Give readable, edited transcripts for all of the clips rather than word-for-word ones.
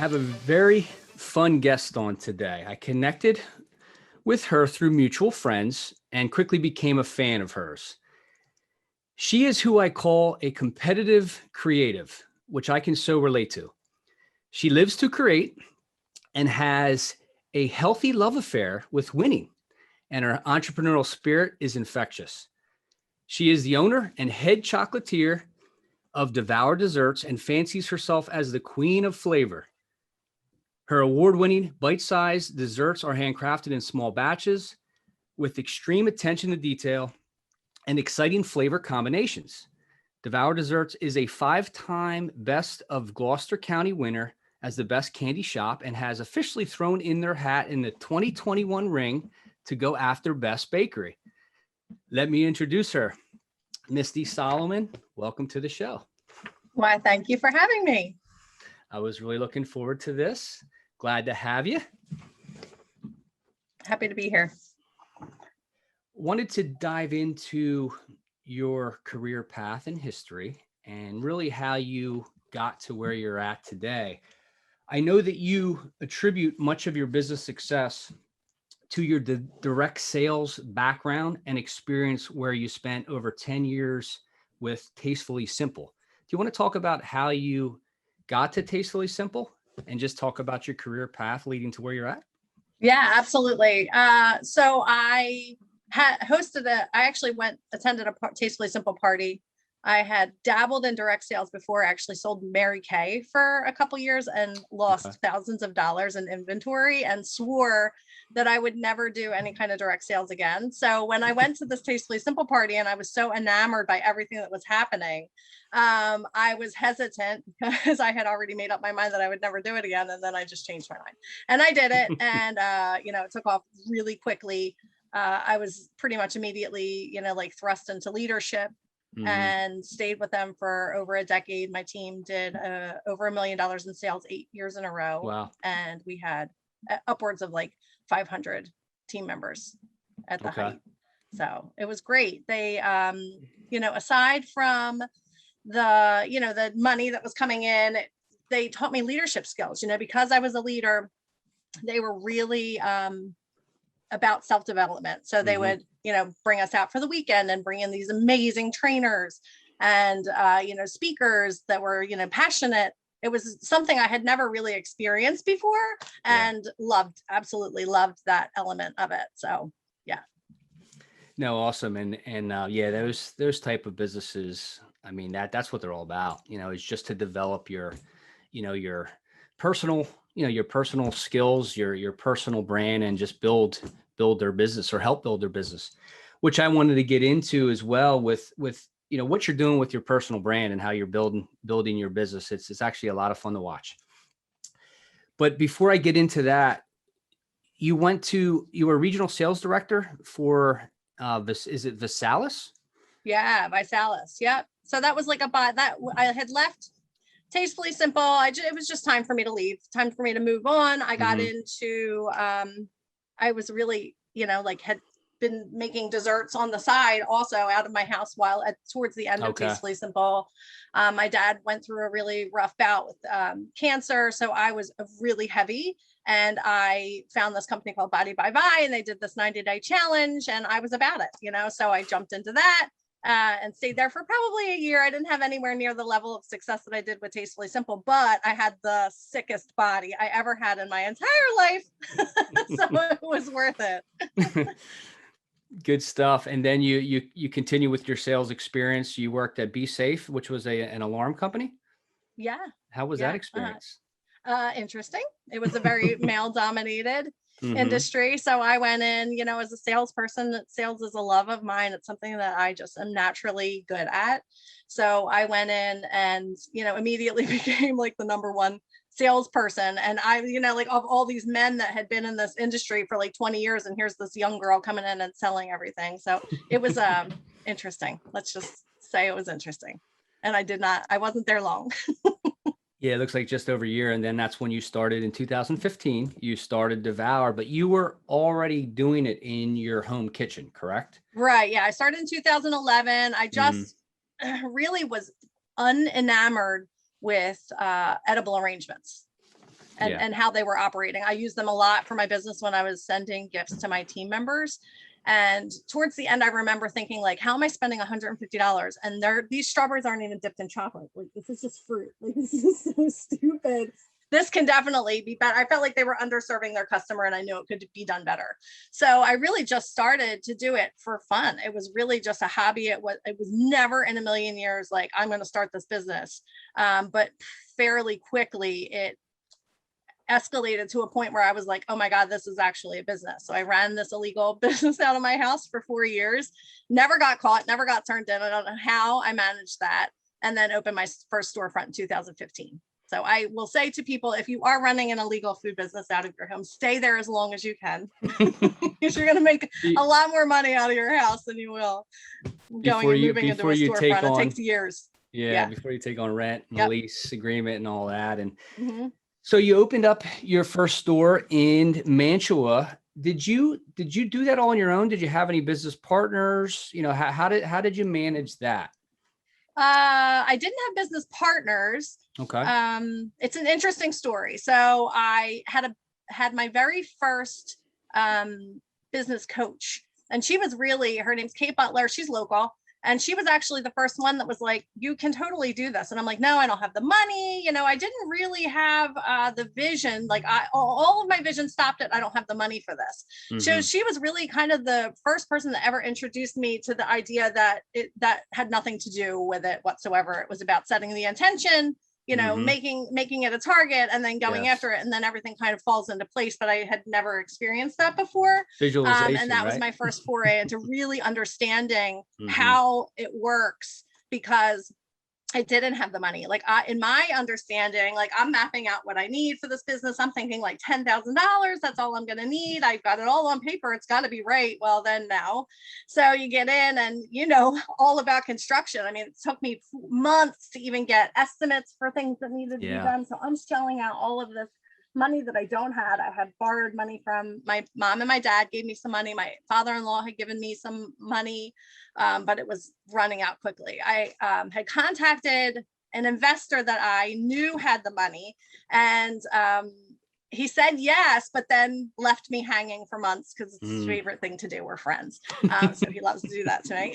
have a very fun guest on today. I connected with her through mutual friends and quickly became a fan of hers. She is who I call a competitive creative, which I can so relate to. She lives to create and has a healthy love affair with winning, and her entrepreneurial spirit is infectious. She is the owner and head chocolatier of Devour Desserts and fancies herself as the queen of flavor. Her award-winning bite-sized desserts are handcrafted in small batches with extreme attention to detail and exciting flavor combinations. Devour Desserts is a 5-time Best of Gloucester County winner as the best candy shop and has officially thrown in their hat in the 2021 ring to go after Best Bakery. Let me introduce her. Misty Solomon, welcome to the show. Why, thank you for having me. I was really looking forward to this. Glad to have you. Happy to be here. Wanted to dive into your career path and history and really how you got to where you're at today. I know that you attribute much of your business success to your direct sales background and experience where you spent over 10 years with Tastefully Simple. Do you want to talk about how you got to Tastefully Simple and just talk about your career path leading to where you're at? Yeah, absolutely. So I I actually attended a Tastefully Simple party. I had dabbled in direct sales before. I actually sold Mary Kay for a couple years and lost thousands of dollars in inventory and swore that I would never do any kind of direct sales again. So when I went to this Tastefully Simple party and I was so enamored by everything that was happening, I was hesitant because I had already made up my mind that I would never do it again. And then I just changed my mind and I did it. And, it took off really quickly. I was pretty much immediately, thrust into leadership. Mm-hmm. And stayed with them for over a decade. My team did over $1 million in sales 8 years in a row. Wow. And we had upwards of like 500 team members at the height. So it was great. They, aside from the money that was coming in, they taught me leadership skills, because I was a leader. They were really about self-development. So they would, bring us out for the weekend and bring in these amazing trainers and, speakers that were, passionate. It was something I had never really experienced before and absolutely loved that element of it. So, yeah. No, awesome. And those type of businesses, I mean, that's what they're all about, is just to develop your personal, your personal skills, your personal brand, and just build their business or help build their business, which I wanted to get into as well with what you're doing with your personal brand and how you're building your business. It's actually a lot of fun to watch. But before I get into that, you were regional sales director for is it ViSalus? Yeah, ViSalus. Yep. So that was like I had left Tastefully Simple. It was just time for me to leave, time for me to move on. I got into, I was really, had been making desserts on the side also out of my house towards the end of Tastefully Simple. My dad went through a really rough bout with cancer. So I was really heavy and I found this company called Body by Vi and they did this 90-day challenge and I was about it, so I jumped into that. And stayed there for probably a year. I didn't have anywhere near the level of success that I did with Tastefully Simple, but I had the sickest body I ever had in my entire life. So it was worth it. Good stuff. And then you continue with your sales experience. You worked at Be Safe, which was an alarm company. Yeah. How was that experience? Interesting. It was a very male dominated industry. So I went in, as a salesperson. Sales is a love of mine. It's something that I just am naturally good at. So I went in and, immediately became like the number one salesperson. And I, of all these men that had been in this industry for like 20 years, and here's this young girl coming in and selling everything. So it was interesting. Let's just say it was interesting. And I wasn't there long. Yeah, it looks like just over a year. And then that's when you started in 2015, you started Devour, but you were already doing it in your home kitchen, correct? Right. Yeah. I started in 2011. I just really was unenamored with edible arrangements. and how they were operating. I used them a lot for my business when I was sending gifts to my team members. And towards the end, I remember thinking like, how am I spending $150? And these strawberries aren't even dipped in chocolate. Like, this is just fruit. Like, this is so stupid. This can definitely be better. I felt like they were underserving their customer, and I knew it could be done better. So I really just started to do it for fun. It was really just a hobby. It was never in a million years like, I'm going to start this business. But fairly quickly, it escalated to a point where I was like, oh my God, this is actually a business. So I ran this illegal business out of my house for 4 years, never got caught, never got turned in. I don't know how I managed that. And then opened my first storefront in 2015. So I will say to people, if you are running an illegal food business out of your home, stay there as long as you can, because you're going to make a lot more money out of your house than you will going and moving into a storefront. It takes years. Yeah, before you take on rent and lease agreement and all that. And so you opened up your first store in Mantua. Did you do that all on your own? Did you have any business partners? You know, how did you manage that? I didn't have business partners. Okay. It's an interesting story. So I had my very first business coach, and she was her name's Kate Butler. She's local. And she was actually the first one that was like, you can totally do this. And I'm like, no, I don't have the money. You know, I didn't really have the vision. Like all of my vision stopped at, I don't have the money for this. So she was really kind of the first person that ever introduced me to the idea that that had nothing to do with it whatsoever. It was about setting the intention, you know, making it a target and then going after it. And then everything kind of falls into place. But I had never experienced that before. Visualization, and that was my first foray into really understanding how it works, because I didn't have the money. Like in my understanding, like I'm mapping out what I need for this business. I'm thinking like $10,000. That's all I'm going to need. I've got it all on paper. It's got to be right. Well, then now. So you get in and, you know, all about construction. I mean, it took me months to even get estimates for things that needed to be done. So I'm shelling out all of this money that I don't have. I had borrowed money from my mom, and my dad gave me some money. My father-in-law had given me some money, but it was running out quickly. I had contacted an investor that I knew had the money, and he said yes, but then left me hanging for months because it's his favorite thing to do. We're friends. So he loves to do that to me.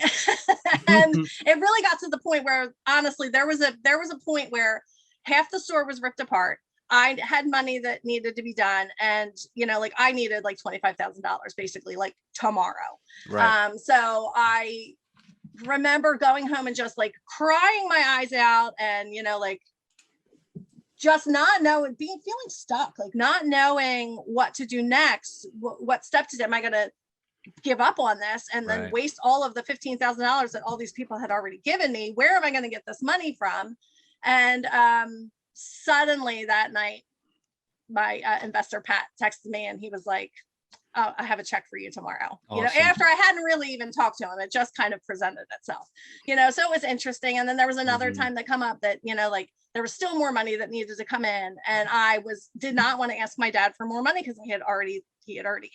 And it really got to the point where, honestly, there was a point where half the store was ripped apart. I had money that needed to be done. And, you know, like I needed like $25,000 basically like tomorrow. Right. So I remember going home and just like crying my eyes out and, you know, like just not knowing, feeling stuck, like not knowing what to do next. What step to do? Am I going to give up on this and then waste all of the $15,000 that all these people had already given me? Where am I going to get this money from? And, suddenly that night, my investor, Pat, texted me and he was like, oh, I have a check for you tomorrow. Awesome. You know, after I hadn't really even talked to him, it just kind of presented itself, you know, so it was interesting. And then there was another time that come up that, you know, like there was still more money that needed to come in. And I did not want to ask my dad for more money because he had already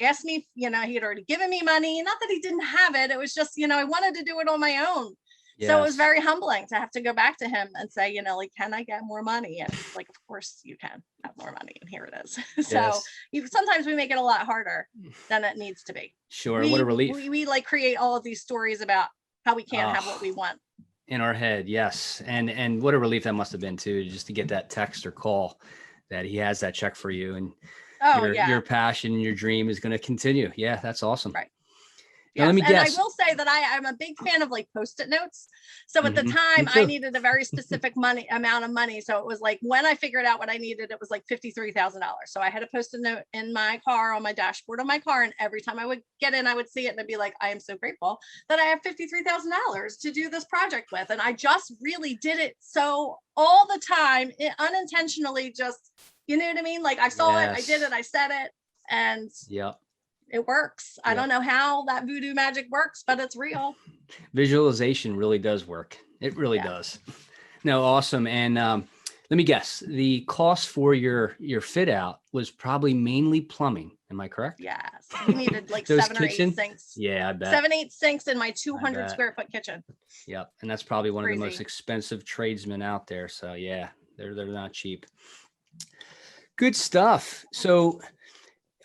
asked me, you know, he had already given me money. Not that he didn't have it. It was just, you know, I wanted to do it on my own. Yes. So it was very humbling to have to go back to him and say, you know, like, can I get more money? And he's like, of course you can have more money. And here it is. So sometimes we make it a lot harder than it needs to be. Sure. What a relief. We like create all of these stories about how we can't have what we want. In our head. Yes. And what a relief that must've been too, just to get that text or call that he has that check for you, and your passion, your dream is going to continue. Yeah. That's awesome. Right. Yes, and I will say that I'm a big fan of like Post-it notes. So at the time I needed a very specific amount of money. So it was like, when I figured out what I needed, it was like $53,000. So I had a Post-it note in my car, on my dashboard of my car. And every time I would get in, I would see it and I'd be like, I am so grateful that I have $53,000 to do this project with. And I just really did it. So all the time, unintentionally, just, you know what I mean? Like I saw it, I did it, I said it. And it works. I don't know how that voodoo magic works, but it's real. Visualization really does work. It really does. No, awesome. And let me guess, the cost for your fit out was probably mainly plumbing. Am I correct? Yes. We needed like 7 or 8 sinks. Yeah, I bet. 7, 8 sinks in my 200 square foot kitchen. Yep. And that's probably one of the most expensive tradesmen out there. So yeah, they're not cheap. Good stuff. So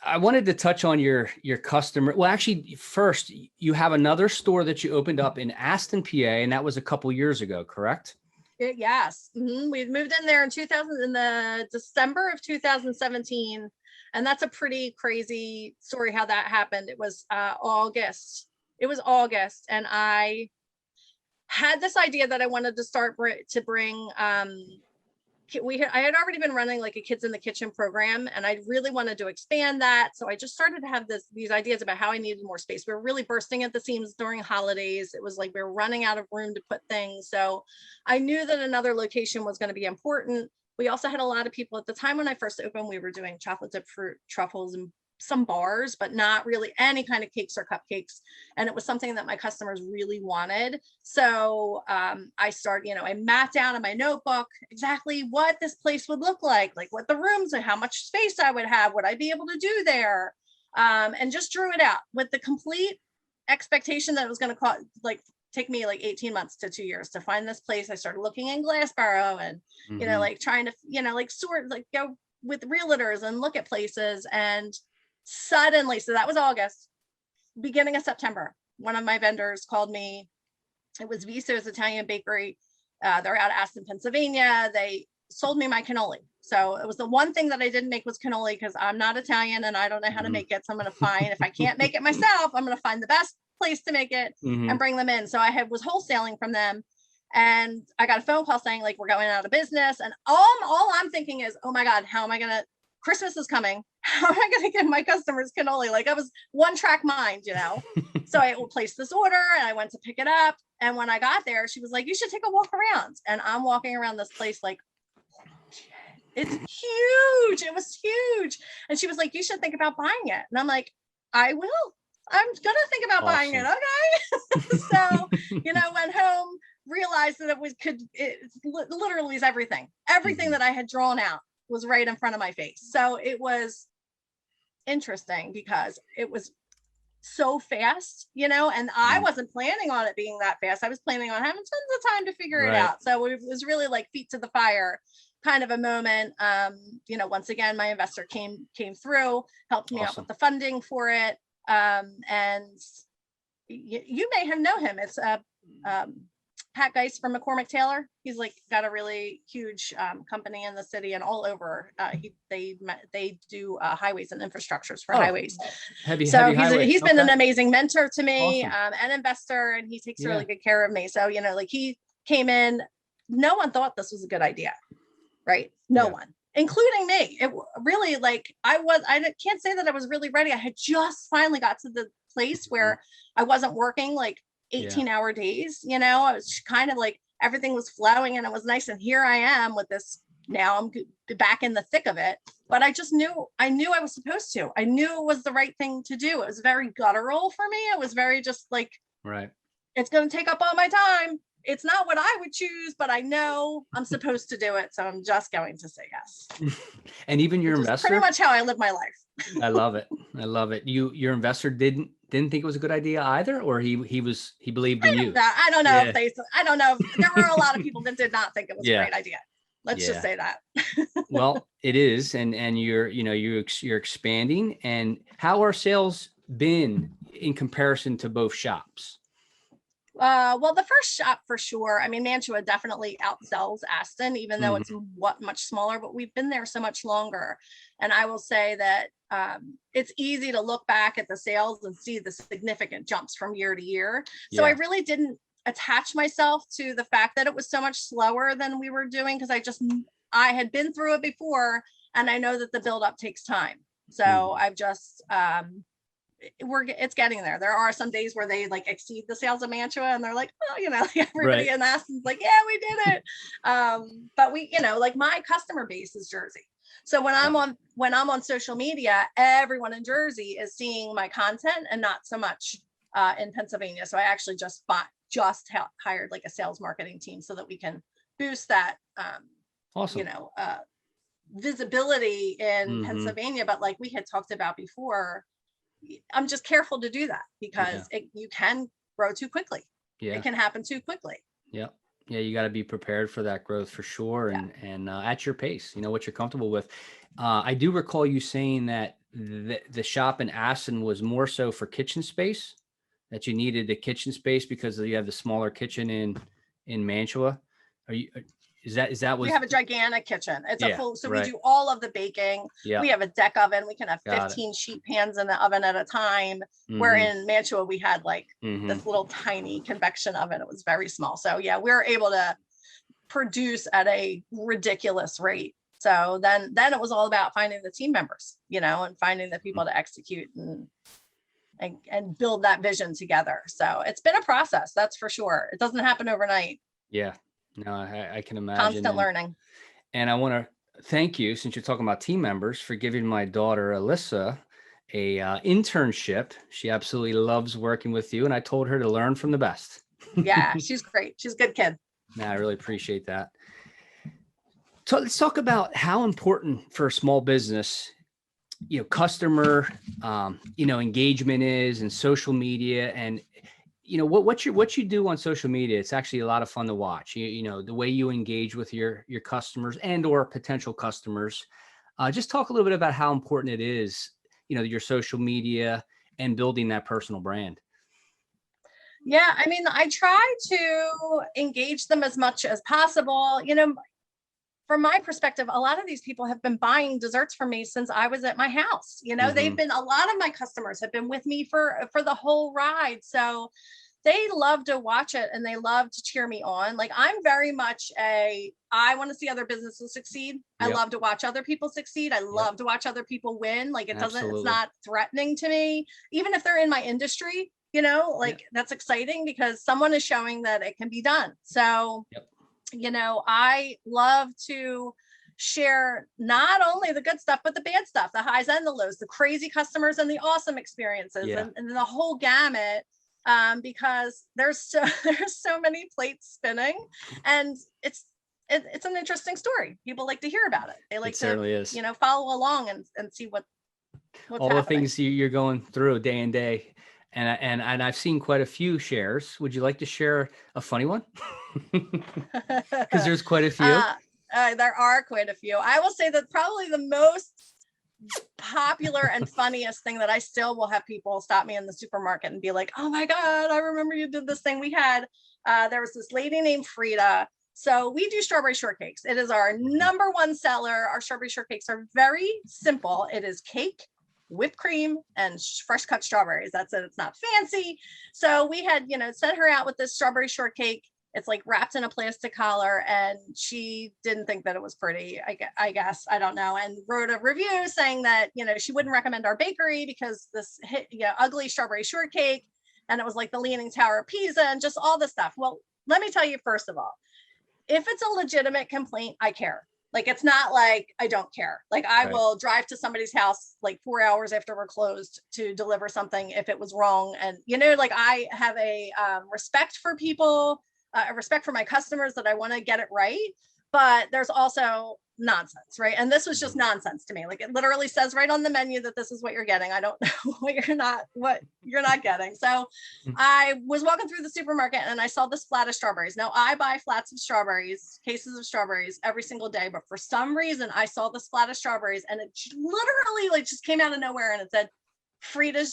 I wanted to touch on your customer. Well, actually, first, you have another store that you opened up in Aston, PA, and that was a couple years ago, correct? Yes. We moved in there in the December of 2017. And that's a pretty crazy story how that happened. It was August. It was August. And I had this idea that I wanted to bring I had already been running like a kids in the kitchen program, and I really wanted to expand that. So I just started to have these ideas about how I needed more space. We were really bursting at the seams during holidays. It was like we were running out of room to put things. So I knew that another location was going to be important. We also had a lot of people at the time when I first opened. We were doing chocolate dipped fruit truffles and some bars, but not really any kind of cakes or cupcakes. And it was something that my customers really wanted. So I started, I mapped out in my notebook exactly what this place would look like what the rooms and how much space I would have, would I be able to do there? And just drew it out with the complete expectation that it was going to take me like 18 months to 2 years to find this place. I started looking in Glassboro and, trying to, go with realtors and look at places. And suddenly, so that was August, beginning of September, one of my vendors called me. It was ViSalus Italian Bakery. They're out of Aston, Pennsylvania. They sold me my cannoli. So it was the one thing that I didn't make was cannoli because I'm not Italian and I don't know how to make it. So I'm going to find, if I can't make it myself, I'm going to find the best place to make it and bring them in. So I was wholesaling from them. And I got a phone call saying we're going out of business. And all I'm thinking is, oh my God, how am I going to, Christmas is coming. How am I going to give my customers cannoli? I was one track mind, So I placed this order and I went to pick it up. And when I got there, she was like, you should take a walk around. And I'm walking around this place it's huge. It was huge. And she was like, you should think about buying it. And I'm like, I will. I'm going to think about buying it. Okay. So, went home, realized that it literally is everything. Everything that I had drawn out was right in front of my face. So it was interesting because it was so fast, and I wasn't planning on it being that fast. I was planning on having tons of time to figure it out. So it was really feet to the fire kind of a moment. Once again, my investor came through, helped me out with the funding for it. And you may have known him. It's Pat Geist from McCormick Taylor. He's got a really huge company in the city and all over. They do highways and infrastructures for highways. Heavy he's been an amazing mentor to me, an investor, and he takes really good care of me. So he came in. No one thought this was a good idea, right? No one, including me. It really I can't say that I was really ready. I had just finally got to the place where I wasn't working 18-hour days. I was kind of everything was flowing and it was nice. And here I am with this. Now I'm back in the thick of it, but I knew I was supposed to. I knew it was the right thing to do. It was very guttural for me. It was very just right. It's going to take up all my time. It's not what I would choose, but I know I'm supposed to do it. So I'm just going to say yes. And even your investor, pretty much how I live my life. I love it. Your investor didn't think it was a good idea either, or he believed in you. I don't know I don't know. There were a lot of people that did not think it was a great idea. Let's just say that. Well, it is. And you're expanding. And how are sales been in comparison to both shops? Well, the first shop for sure. I mean, Mantua definitely outsells Aston, even though it's much smaller, but we've been there so much longer. And I will say that it's easy to look back at the sales and see the significant jumps from year to year. So I really didn't attach myself to the fact that it was so much slower than we were doing, because I had been through it before, and I know that the buildup takes time. So I've just it's getting there. There are some days where they exceed the sales of Mantua, and they're everybody in Aston's yeah, we did it. But we, my customer base is Jersey. So when I'm on social media, everyone in Jersey is seeing my content and not so much in Pennsylvania. So I actually just hired a sales marketing team so that we can boost that visibility in Pennsylvania. But like we had talked about before, I'm just careful to do that because you can grow too quickly. It can happen too quickly. Yeah. Yeah, you got to be prepared for that growth for sure, Yeah. and at your pace, what you're comfortable with. I do recall you saying that the shop in Aston was more so for kitchen space, that you needed the kitchen space because you have the smaller kitchen in Mantua. Are you? Is that We was? have a gigantic kitchen. It's a Yeah, full, so we right. do all of the baking. Yeah, We have a deck oven. We can have got it. 15 sheet pans in the oven at a time. Where Mm-hmm. in Mantua, we had like Mm-hmm. this little tiny convection oven. It was very small. So yeah, we were able to produce at a ridiculous rate. So then it was all about finding the team members, and finding the people to execute and build that vision together. So it's been a process, that's for sure. It doesn't happen overnight. Yeah, no, I can imagine. Constant learning. And I want to thank you, since you're talking about team members, for giving my daughter Alyssa a internship. She absolutely loves working with you, and I told her to learn from the best. Yeah, she's great. She's a good kid. I really appreciate that. So let's talk about how important for a small business, customer, engagement is, and social media, and what you do on social media. It's actually a lot of fun to watch. The way you engage with your customers and or potential customers. Just talk a little bit about how important it is, your social media and building that personal brand. Yeah, I mean, I try to engage them as much as possible. From my perspective, a lot of these people have been buying desserts from me since I was at my house. They've been, a lot of my customers have been with me for the whole ride. So they love to watch it and they love to cheer me on. Like, I'm very much I want to see other businesses succeed. I love to watch other people succeed. I love to watch other people win. Like, it's not threatening to me, even if they're in my industry, that's exciting because someone is showing that it can be done. So, I love to share not only the good stuff, but the bad stuff, the highs and the lows, the crazy customers and the awesome experiences, and the whole gamut. Because there's so many plates spinning, and it's an interesting story. People like to hear about it. They like certainly is. Follow along and see what's all happening. The things you're going through day in day. And I've seen quite a few shares. Would you like to share a funny one? Because there's quite a few. There are quite a few. I will say that probably the most popular and funniest thing that I still will have people stop me in the supermarket and be like, "Oh my God, I remember you did this thing." We had, there was this lady named Frida. So we do strawberry shortcakes. It is our number one seller. Our strawberry shortcakes are very simple. It is cake, whipped cream, and fresh cut strawberries. That's it. It's not fancy. So we had, sent her out with this strawberry shortcake. It's like wrapped in a plastic collar, and she didn't think that it was pretty, I guess, I don't know, and wrote a review saying that, she wouldn't recommend our bakery because this ugly strawberry shortcake, and it was like the Leaning Tower of Pisa and just all this stuff. Well, let me tell you, first of all, if it's a legitimate complaint, I care. Like, it's not like I don't care. Like, I will drive to somebody's house like 4 hours after we're closed to deliver something if it was wrong. And, like, I have a respect for people, a respect for my customers, that I want to get it right. But there's also nonsense, right? And this was just nonsense to me. Like, it literally says right on the menu that this is what you're getting. I don't know what you're not getting. So I was walking through the supermarket and I saw this flat of strawberries. Now, I buy flats of strawberries, cases of strawberries every single day, but for some reason I saw this flat of strawberries and it literally like just came out of nowhere, and it said, Frida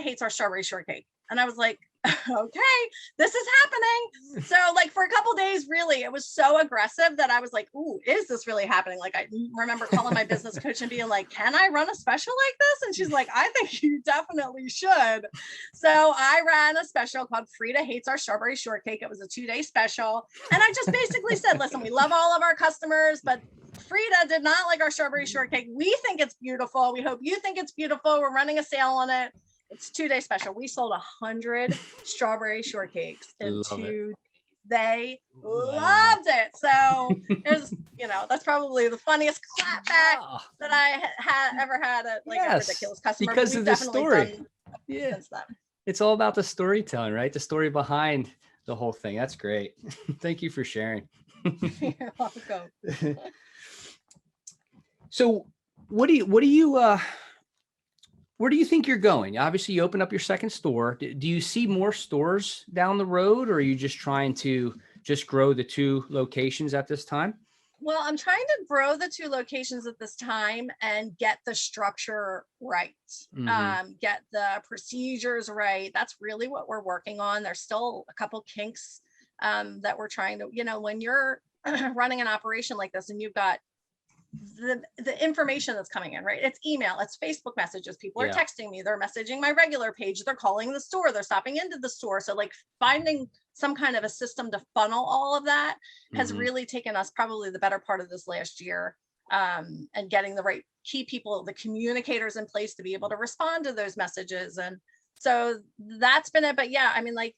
hates our strawberry shortcake. And I was like, okay, this is happening. So like for a couple days, really, it was so aggressive that I was like, ooh, is this really happening? Like, I remember calling my business coach and being like, can I run a special like this? And she's like, I think you definitely should. So I ran a special called Frida Hates Our Strawberry Shortcake. It was a 2-day special. And I just basically said, listen, we love all of our customers, but Frida did not like our strawberry shortcake. We think it's beautiful. We hope you think it's beautiful. We're running a sale on it. It's a 2-day special. We sold 100 strawberry shortcakes in 2 days. They loved it. So there's, that's probably the funniest clapback that I ever had at like a ridiculous customer. Because of the story. Since then. It's all about the storytelling, right? The story behind the whole thing. That's great. Thank you for sharing. You're welcome. So where do you think you're going? Obviously, you open up your second store. Do you see more stores down the road, or are you just trying to just grow the 2 locations at this time? Well, I'm trying to grow the 2 locations at this time and get the structure right, get the procedures right. That's really what we're working on. There's still a couple kinks that we're trying to, when you're running an operation like this and you've got the information that's coming in, right? It's email, it's Facebook messages. People are texting me, they're messaging my regular page, they're calling the store, they're stopping into the store. So like finding some kind of a system to funnel all of that has really taken us probably the better part of this last year. And getting the right key people, the communicators in place to be able to respond to those messages. And so that's been it. But yeah, I mean, like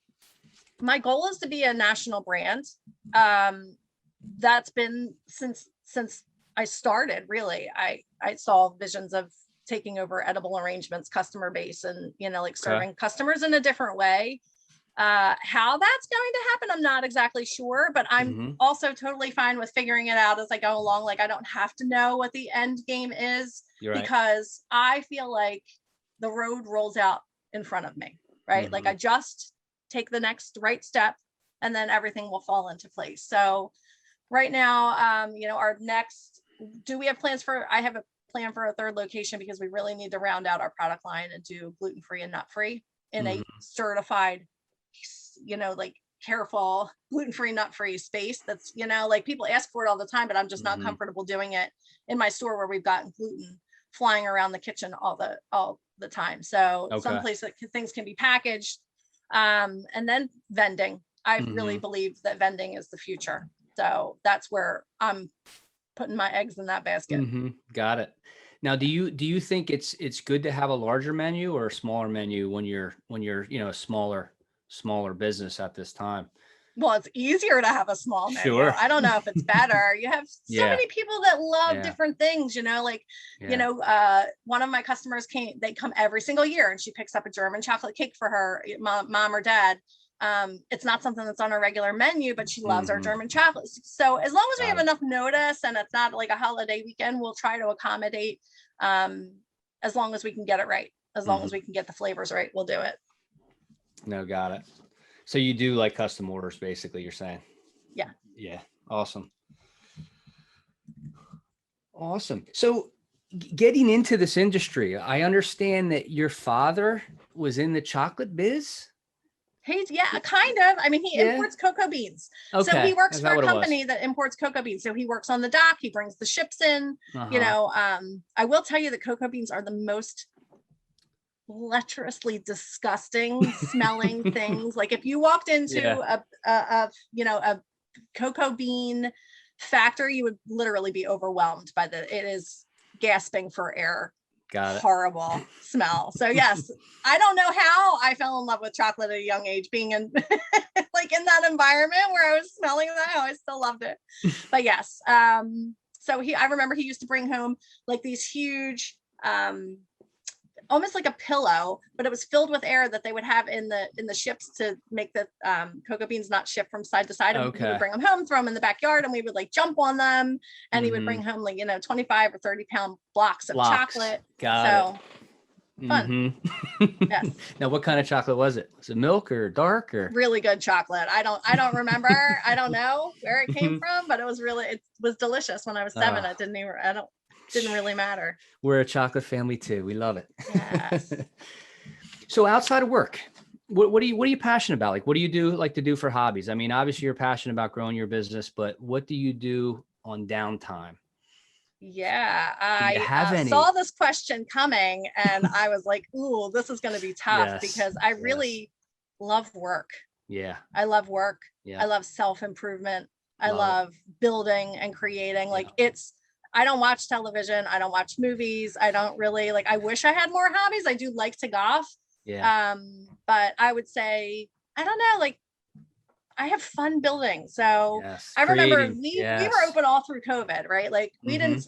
my goal is to be a national brand. That's been since I started, really. I saw visions of taking over edible arrangements, customer base, and like serving customers in a different way. How that's going to happen, I'm not exactly sure, but I'm also totally fine with figuring it out as I go along. Like I don't have to know what the end game is because I feel like the road rolls out in front of me, right? Like I just take the next right step and then everything will fall into place. So right now, our next, I have a plan for a 3rd location because we really need to round out our product line and do gluten-free and nut-free in a certified, like careful gluten-free, nut-free space. That's, like people ask for it all the time, but I'm just not comfortable doing it in my store where we've got gluten flying around the kitchen all the time. So some place that things can be packaged. And then vending. I really believe that vending is the future. So that's where I'm putting my eggs in that basket. Got it. Now, do you think it's good to have a larger menu or a smaller menu when you're a smaller business at this time? Well, it's easier to have a small menu. Sure. I don't know if it's better. You have so many people that love different things, one of my customers they come every single year and she picks up a German chocolate cake for her mom or dad. It's not something that's on our regular menu, but she loves our German chocolates. So as long as we have enough notice and it's not like a holiday weekend, we'll try to accommodate as long as we can get it right. As long as we can get the flavors right, we'll do it. No, got it. So you do like custom orders, basically, you're saying? Yeah. Yeah. Awesome. So getting into this industry, I understand that your father was in the chocolate biz. He's kind of. I mean, he imports cocoa beans. Okay. So he works for a company that imports cocoa beans. So he works on the dock. He brings the ships in. I will tell you that cocoa beans are the most lecherously disgusting smelling things. Like if you walked into a cocoa bean factory, you would literally be overwhelmed by it is gasping for air. Got it. Horrible smell. So yes, I don't know how I fell in love with chocolate at a young age, being in like in that environment where I was smelling that. I still loved it. But yes, so I remember he used to bring home like these huge almost like a pillow, but it was filled with air that they would have in the ships to make the cocoa beans not shift from side to side. And he would bring them home, throw them in the backyard, and we would like jump on them. And he would bring home like 25 or 30 pound blocks of chocolate. Got it. Fun. Yes. Now, what kind of chocolate was it? Was it milk or dark or? Really good chocolate. I don't remember. I don't know where it came from, but it was delicious. When I was 7, it didn't really matter. We're a chocolate family too. We love it. Yes. So outside of work, what are you passionate about? Like, what do you like to do for hobbies? I mean, obviously you're passionate about growing your business, but what do you do on downtime? Yeah, I saw this question coming and I was like, ooh, this is going to be tough because I really love work. Yeah. I love work. Yeah. I love self-improvement. I love building and creating. Like I don't watch television. I don't watch movies. I don't really I wish I had more hobbies. I do like to golf. Yeah. But I would say, I don't know, I have fun building. So I remember we were open all through COVID, right? Like we didn't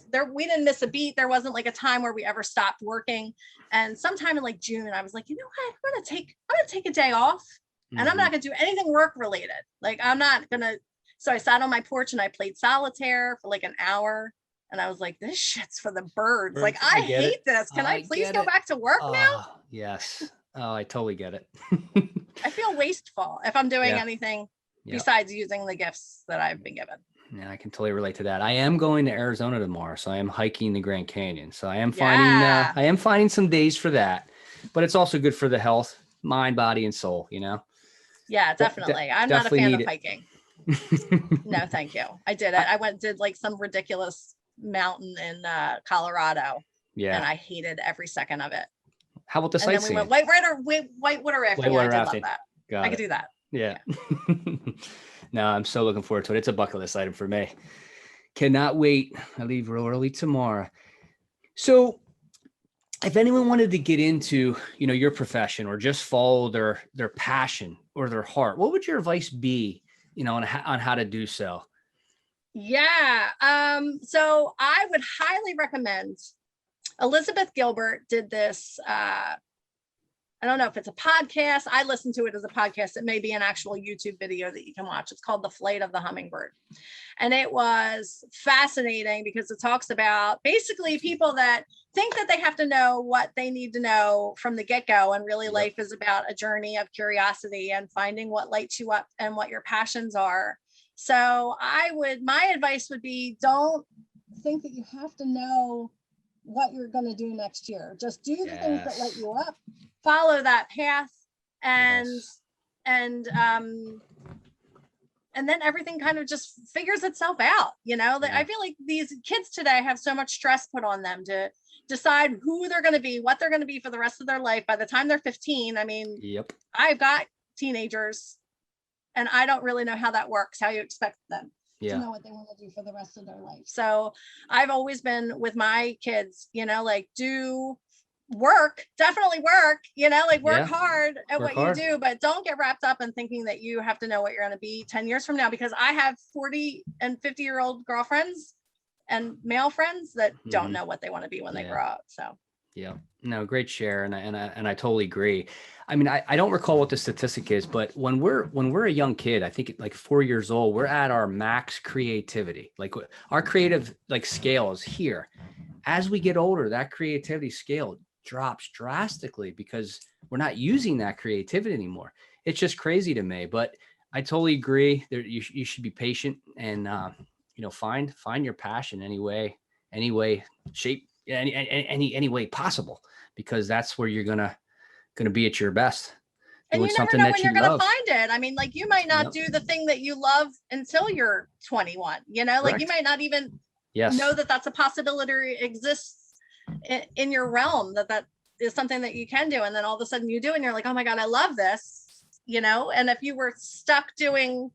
miss a beat. There wasn't like a time where we ever stopped working. And sometime in June, I was like, you know what? I'm gonna take a day off and I'm not gonna do anything work related. So I sat on my porch and I played solitaire for an hour. And I was like, this shit's for the birds. I hate this. Can I please go back to work now? Yes. Oh, I totally get it. I feel wasteful if I'm doing anything besides using the gifts that I've been given. Yeah, I can totally relate to that. I am going to Arizona tomorrow, so I am hiking the Grand Canyon. So I am Yeah. finding some days for that, but it's also good for the health, mind, body, and soul, you know? Yeah, definitely. I'm not a Definitely fan need of it. hiking. No, thank you. I did it. I did like some ridiculous mountain in Colorado, and Yeah. I hated every second of it. How about the And then we sightseeing? went whitewater rafting. Whitewater I did love rafting. that. Got I could it. do that. Yeah. No, I'm so looking forward to it. It's a bucket list item for me. Cannot wait. I leave real early tomorrow. So if anyone wanted to get into, your profession or just follow their passion or their heart, what would your advice be, on how to do so? Yeah. So I would highly recommend Elizabeth Gilbert did this. I don't know if it's a podcast. I listen to it as a podcast. It may be an actual YouTube video that you can watch. It's called The Flight of the Hummingbird. And it was fascinating because it talks about basically people that think that they have to know what they need to know from the get-go. And really life is about a journey of curiosity and finding what lights you up and what your passions are. So my advice would be, don't think that you have to know what you're going to do next year. Just do the things that light you up. Follow that path, and then everything kind of just figures itself out. I feel like these kids today have so much stress put on them to decide who they're going to be, what they're going to be for the rest of their life. By the time they're 15, I mean, I've got teenagers, and I don't really know how that works, how you expect them to know what they want to do for the rest of their life. So I've always been with my kids, definitely work hard at what you do, but don't get wrapped up in thinking that you have to know what you're going to be 10 years from now, because I have 40 and 50-year-old girlfriends and male friends that don't know what they want to be when they grow up. So no, great share. And I totally agree. I mean, I don't recall what the statistic is, but when we're a young kid, I think like 4 years old, we're at our max creativity. Like our creative scale is here. As we get older, that creativity scale drops drastically because we're not using that creativity anymore. It's just crazy to me, but I totally agree that you should be patient and, find your passion any way, shape, any way possible, because that's where you're going to be at your best. And you never know when you're going to find it. I mean, you might not do the thing that you love until you're 21, you might not even know that that's a possibility exists in your realm, that is something that you can do. And then all of a sudden you do, and you're like, oh my God, I love this, and if you were stuck doing,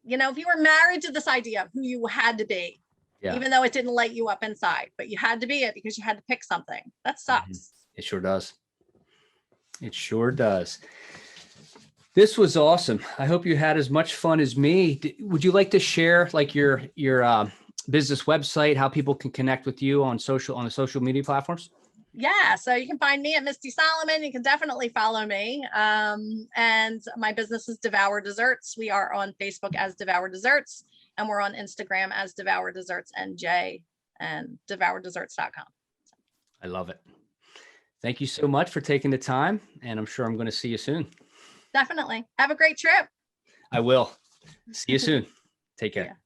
if you were married to this idea of who you had to be, even though it didn't light you up inside, but you had to be it because you had to pick something, that sucks. It sure does. It sure does. This was awesome. I hope you had as much fun as me. Would you like to share your business website, how people can connect with you on the social media platforms? Yeah, so you can find me at Misty Solomon. You can definitely follow me. And my business is Devour Desserts. We are on Facebook as Devour Desserts, and we're on Instagram as Devour Desserts NJ and devourdesserts.com. I love it. Thank you so much for taking the time, and I'm sure I'm going to see you soon. Definitely. Have a great trip. I will. See you soon. Take care.